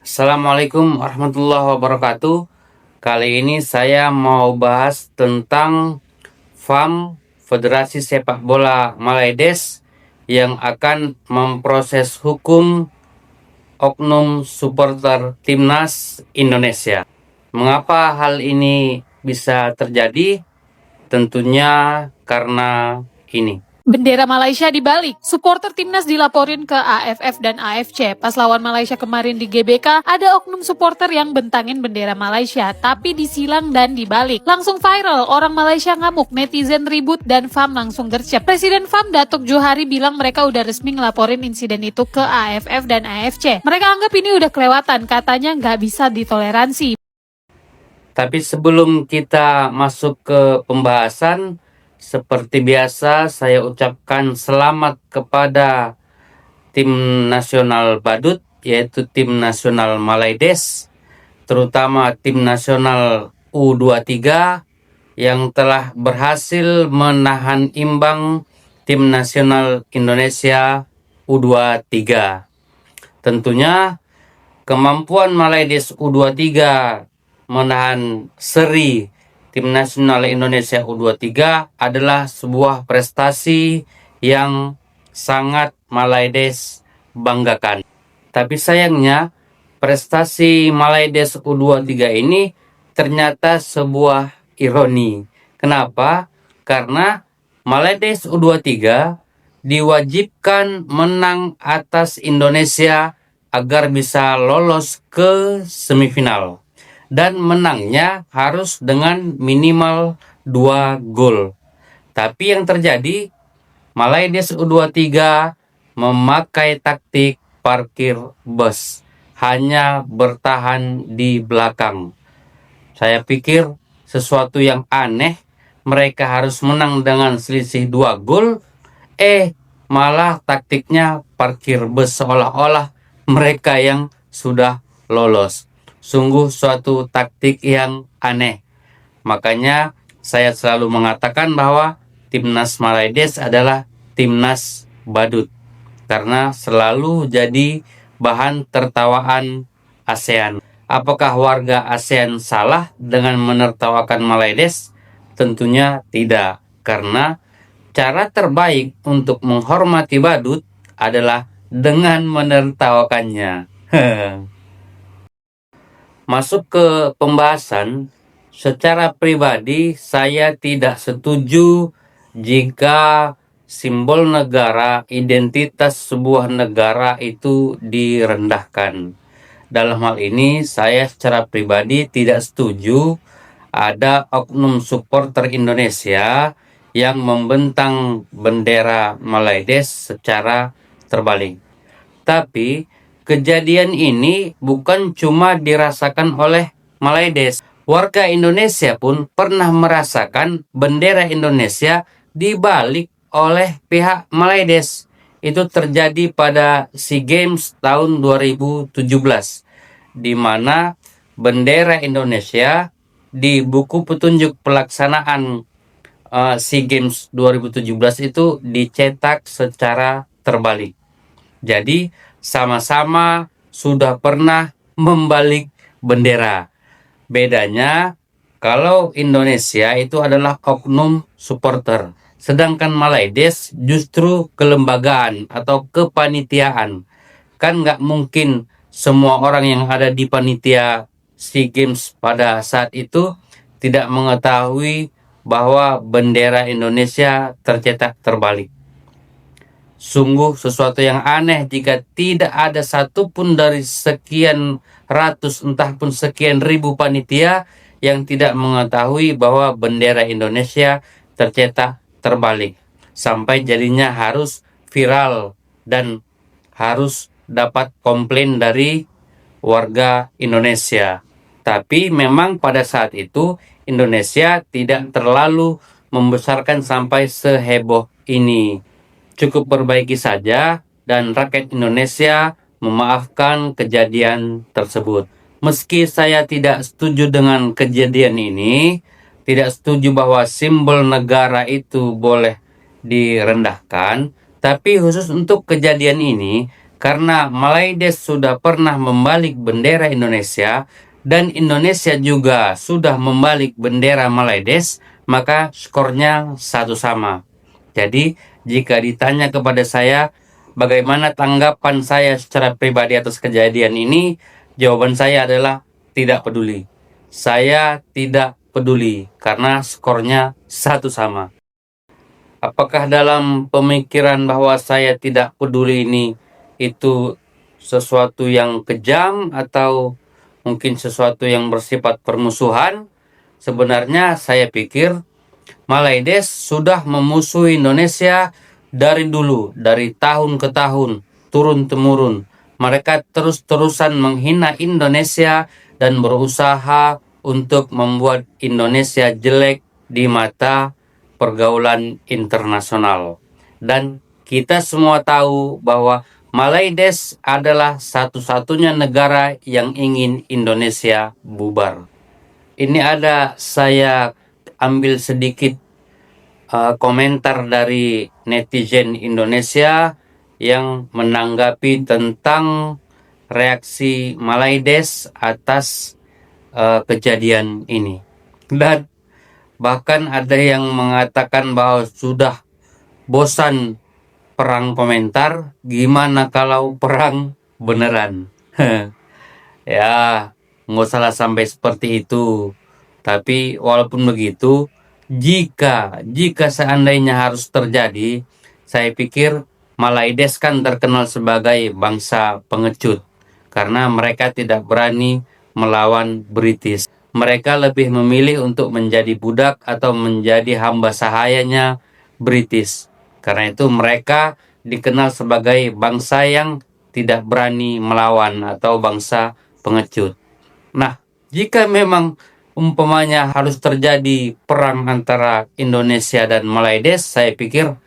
Assalamualaikum warahmatullahi wabarakatuh. Kali ini saya mau bahas tentang FAM Federasi Sepak Bola Malaides yang akan memproses hukum oknum supporter timnas Indonesia. Mengapa hal ini bisa terjadi? Tentunya karena ini. Bendera Malaysia dibalik. Supporter timnas dilaporin ke AFF dan AFC. Pas lawan Malaysia kemarin di GBK, ada oknum supporter yang bentangin bendera Malaysia, tapi disilang dan dibalik. Langsung viral, orang Malaysia ngamuk, netizen ribut, dan FAM langsung gercep. Presiden FAM Datuk Johari bilang mereka udah resmi ngelaporin insiden itu ke AFF dan AFC. Mereka anggap ini udah kelewatan, katanya nggak bisa ditoleransi. Tapi sebelum kita masuk ke pembahasan, seperti biasa saya ucapkan selamat kepada tim nasional badut, yaitu tim nasional Malaides, terutama tim nasional U23 yang telah berhasil menahan imbang tim nasional Indonesia U23. Tentunya kemampuan Malaides U23 menahan seri tim nasional Indonesia U23 adalah sebuah prestasi yang sangat Malaides banggakan. Tapi sayangnya prestasi Malaides U23 ini ternyata sebuah ironi. Kenapa? Karena Malaides U23 diwajibkan menang atas Indonesia agar bisa lolos ke semifinal. Dan menangnya harus dengan minimal 2 gol. Tapi yang terjadi, Malaides U23 memakai taktik parkir bus, hanya bertahan di belakang. Saya pikir sesuatu yang aneh, mereka harus menang dengan selisih 2 gol, malah taktiknya parkir bus seolah-olah mereka yang sudah lolos. Sungguh suatu taktik yang aneh. Makanya saya selalu mengatakan bahwa timnas Malaides adalah timnas badut, karena selalu jadi bahan tertawaan ASEAN. Apakah warga ASEAN salah dengan menertawakan Malaides? Tentunya tidak, karena cara terbaik untuk menghormati badut adalah dengan menertawakannya. Masuk ke pembahasan, secara pribadi saya tidak setuju jika simbol negara, identitas sebuah negara itu direndahkan. Dalam hal ini saya secara pribadi tidak setuju ada oknum supporter Indonesia yang membentang bendera Malaides secara terbalik. Tapi kejadian ini bukan cuma dirasakan oleh Malaides. Warga Indonesia pun pernah merasakan bendera Indonesia dibalik oleh pihak Malaides. Itu terjadi pada SEA Games tahun 2017, di mana bendera Indonesia di buku petunjuk pelaksanaan SEA Games 2017 itu dicetak secara terbalik. Jadi sama-sama sudah pernah membalik bendera. Bedanya kalau Indonesia itu adalah oknum supporter, sedangkan Malaides justru kelembagaan atau kepanitiaan. Kan nggak mungkin semua orang yang ada di panitia SEA Games pada saat itu tidak mengetahui bahwa bendera Indonesia tercetak terbalik. Sungguh sesuatu yang aneh jika tidak ada satupun dari sekian ratus entah pun sekian ribu panitia yang tidak mengetahui bahwa bendera Indonesia tercetak terbalik. Sampai jadinya harus viral dan harus dapat komplain dari warga Indonesia. Tapi memang pada saat itu Indonesia tidak terlalu membesarkan sampai seheboh ini. Cukup perbaiki saja dan rakyat Indonesia memaafkan kejadian tersebut. Meski saya tidak setuju dengan kejadian ini, tidak setuju bahwa simbol negara itu boleh direndahkan, tapi khusus untuk kejadian ini, Karena Malaides sudah pernah membalik bendera Indonesia dan Indonesia juga sudah membalik bendera Malaides, maka skornya 1-1. Jadi, jika ditanya kepada saya bagaimana tanggapan saya secara pribadi atas kejadian ini, jawaban saya adalah tidak peduli. Saya tidak peduli karena skornya 1-1. Apakah dalam pemikiran bahwa saya tidak peduli ini itu sesuatu yang kejam atau mungkin sesuatu yang bersifat permusuhan? Sebenarnya saya pikir Malaides sudah memusuhi Indonesia dari dulu, dari tahun ke tahun, turun-temurun. Mereka terus-terusan menghina Indonesia dan berusaha untuk membuat Indonesia jelek di mata pergaulan internasional. Dan kita semua tahu bahwa Malaides adalah satu-satunya negara yang ingin Indonesia bubar. Ini ada saya ambil sedikit komentar dari netizen Indonesia yang menanggapi tentang reaksi Malaides atas kejadian ini. Dan bahkan ada yang mengatakan bahwa sudah bosan perang komentar, gimana kalau perang beneran? Ya, nggak usah sampai seperti itu. Tapi walaupun begitu, jika seandainya harus terjadi, saya pikir Malaides kan terkenal sebagai bangsa pengecut karena mereka tidak berani melawan British. Mereka lebih memilih untuk menjadi budak atau menjadi hamba sahayanya British. Karena itu mereka dikenal sebagai bangsa yang tidak berani melawan atau bangsa pengecut. Nah, jika memang umpamanya harus terjadi perang antara Indonesia dan Malaides, saya pikir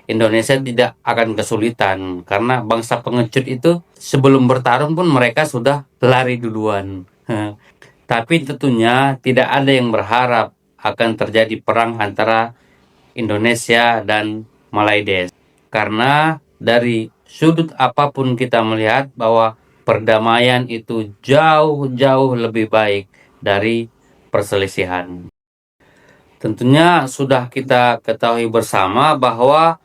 Indonesia tidak akan kesulitan karena bangsa pengecut itu sebelum bertarung pun mereka sudah lari duluan. Tapi tentunya tidak ada yang berharap akan terjadi perang antara Indonesia dan Malaides. Karena dari sudut apapun kita melihat bahwa perdamaian itu jauh-jauh lebih baik dari perselisihan. Tentunya sudah kita ketahui bersama bahwa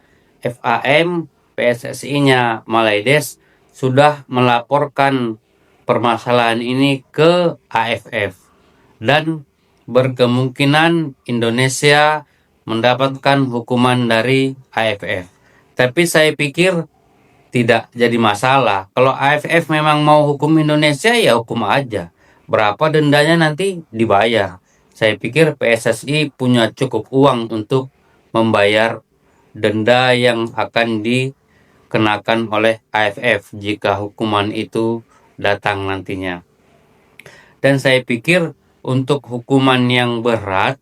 FAM PSSI-nya Malaides sudah melaporkan permasalahan ini ke AFF dan berkemungkinan Indonesia mendapatkan hukuman dari AFF. Tapi saya pikir tidak jadi masalah. Kalau AFF memang mau hukum Indonesia, ya hukum aja. Berapa dendanya nanti dibayar. Saya pikir PSSI punya cukup uang untuk membayar denda yang akan dikenakan oleh AFF jika hukuman itu datang nantinya. Dan saya pikir untuk hukuman yang berat,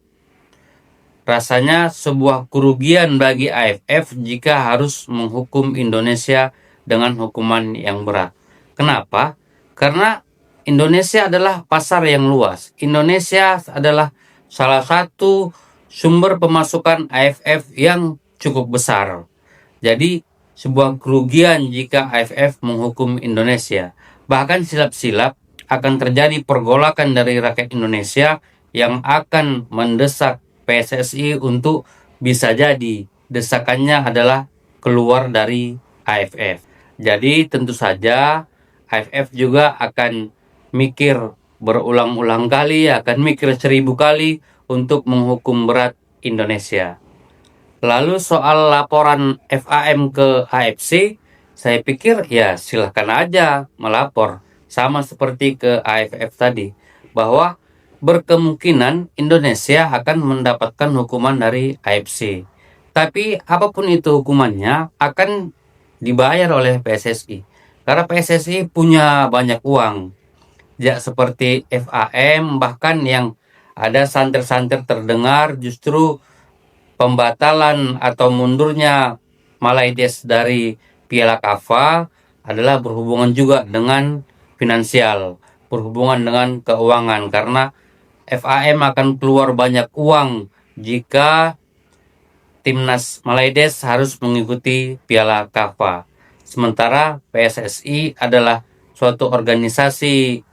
rasanya sebuah kerugian bagi AFF jika harus menghukum Indonesia dengan hukuman yang berat. Kenapa? Karena Indonesia adalah pasar yang luas. Indonesia adalah salah satu sumber pemasukan AFF yang cukup besar. Jadi sebuah kerugian jika AFF menghukum Indonesia. Bahkan silap-silap akan terjadi pergolakan dari rakyat Indonesia yang akan mendesak PSSI untuk bisa jadi desakannya adalah keluar dari AFF. Jadi tentu saja AFF juga akan mikir berulang-ulang kali, akan mikir 1000 kali untuk menghukum berat Indonesia. Lalu soal laporan FAM ke AFC, saya pikir ya silahkan aja melapor. Sama seperti ke AFF tadi, bahwa berkemungkinan Indonesia akan mendapatkan hukuman dari AFC. Tapi apapun itu hukumannya akan dibayar oleh PSSI. Karena PSSI punya banyak uang. Ya seperti FAM, bahkan yang ada santer-santer terdengar justru pembatalan atau mundurnya Malaides dari Piala KAFA adalah berhubungan juga dengan finansial, berhubungan dengan keuangan, karena FAM akan keluar banyak uang jika timnas Malaides harus mengikuti Piala KAFA. Sementara PSSI adalah suatu organisasi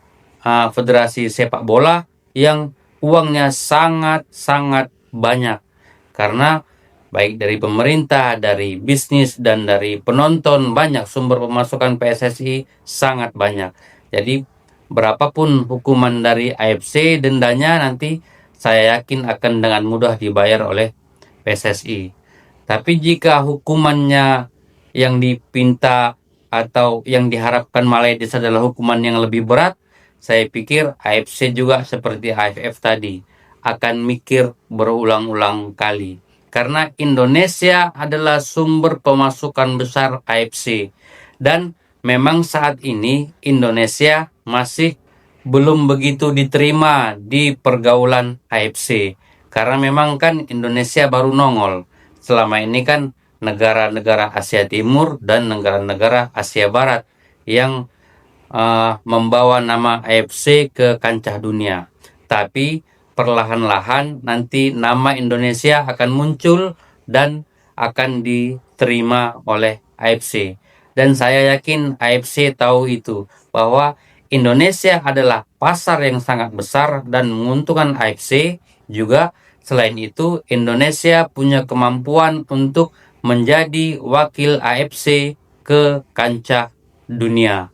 federasi sepak bola yang uangnya sangat-sangat banyak. Karena baik dari pemerintah, dari bisnis, dan dari penonton, banyak sumber pemasukan PSSI sangat banyak. Jadi berapapun hukuman dari AFC, dendanya nanti saya yakin akan dengan mudah dibayar oleh PSSI. Tapi jika hukumannya yang dipinta atau yang diharapkan Malaysia adalah hukuman yang lebih berat, saya pikir AFC juga seperti AFF tadi akan mikir berulang-ulang kali. Karena Indonesia adalah sumber pemasukan besar AFC. Dan memang saat ini Indonesia masih belum begitu diterima di pergaulan AFC. Karena memang kan Indonesia baru nongol. Selama ini kan negara-negara Asia Timur dan negara-negara Asia Barat yang membawa nama AFC ke kancah dunia. Tapi perlahan-lahan nanti nama Indonesia akan muncul dan akan diterima oleh AFC. Dan saya yakin AFC tahu itu, bahwa Indonesia adalah pasar yang sangat besar dan menguntungkan AFC. Juga selain itu, Indonesia punya kemampuan untuk menjadi wakil AFC ke kancah dunia.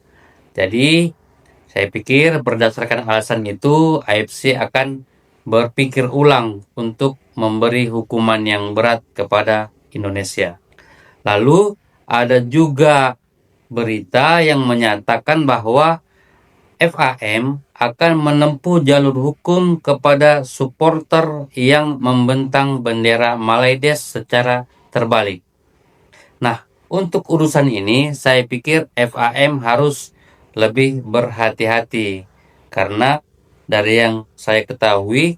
Jadi, saya pikir berdasarkan alasan itu, AFC akan berpikir ulang untuk memberi hukuman yang berat kepada Indonesia. Lalu, ada juga berita yang menyatakan bahwa FAM akan menempuh jalur hukum kepada supporter yang membentang bendera Malaysia secara terbalik. Nah, untuk urusan ini saya pikir FAM harus lebih berhati-hati, karena dari yang saya ketahui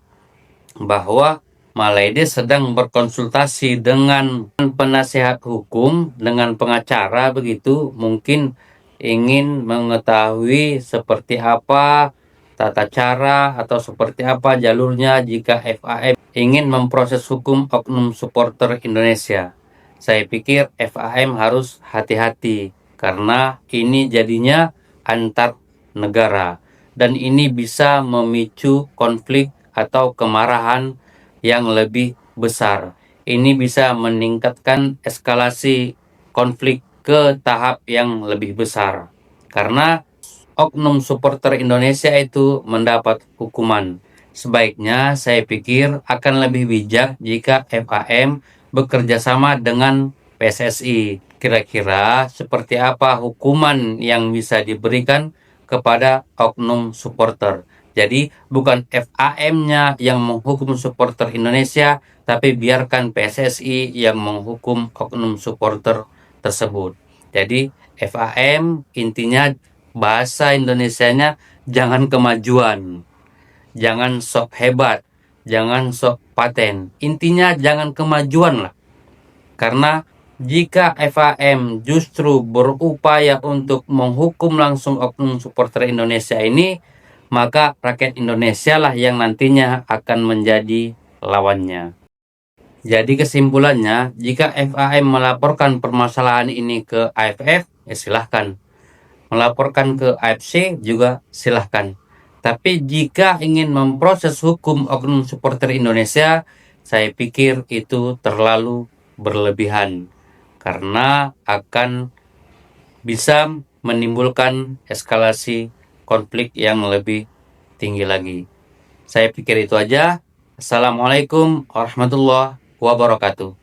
bahwa Malaysia sedang berkonsultasi dengan penasihat hukum, dengan pengacara begitu, mungkin ingin mengetahui seperti apa tata cara atau seperti apa jalurnya jika FAM ingin memproses hukum oknum supporter Indonesia. Saya pikir FAM harus hati-hati karena ini jadinya antar negara dan ini bisa memicu konflik atau kemarahan yang lebih besar. Ini bisa meningkatkan eskalasi konflik ke tahap yang lebih besar karena oknum supporter Indonesia itu mendapat hukuman. Sebaiknya saya pikir akan lebih bijak jika FAM bekerja sama dengan PSSI. Kira-kira seperti apa hukuman yang bisa diberikan kepada oknum supporter. Jadi bukan FAM-nya yang menghukum supporter Indonesia, tapi biarkan PSSI yang menghukum oknum supporter tersebut. Jadi FAM intinya bahasa Indonesianya jangan kemajuan, jangan sok hebat, jangan sok paten. Intinya jangan kemajuan lah. Karena jika FAM justru berupaya untuk menghukum langsung oknum supporter Indonesia ini, maka rakyat Indonesia lah yang nantinya akan menjadi lawannya. Jadi kesimpulannya, jika FAM melaporkan permasalahan ini ke AFF, ya silahkan. Melaporkan ke AFC juga silahkan. Tapi jika ingin memproses hukum oknum supporter Indonesia, saya pikir itu terlalu berlebihan. Karena akan bisa menimbulkan eskalasi konflik yang lebih tinggi lagi. Saya pikir itu aja. Assalamualaikum warahmatullahi wabarakatuh.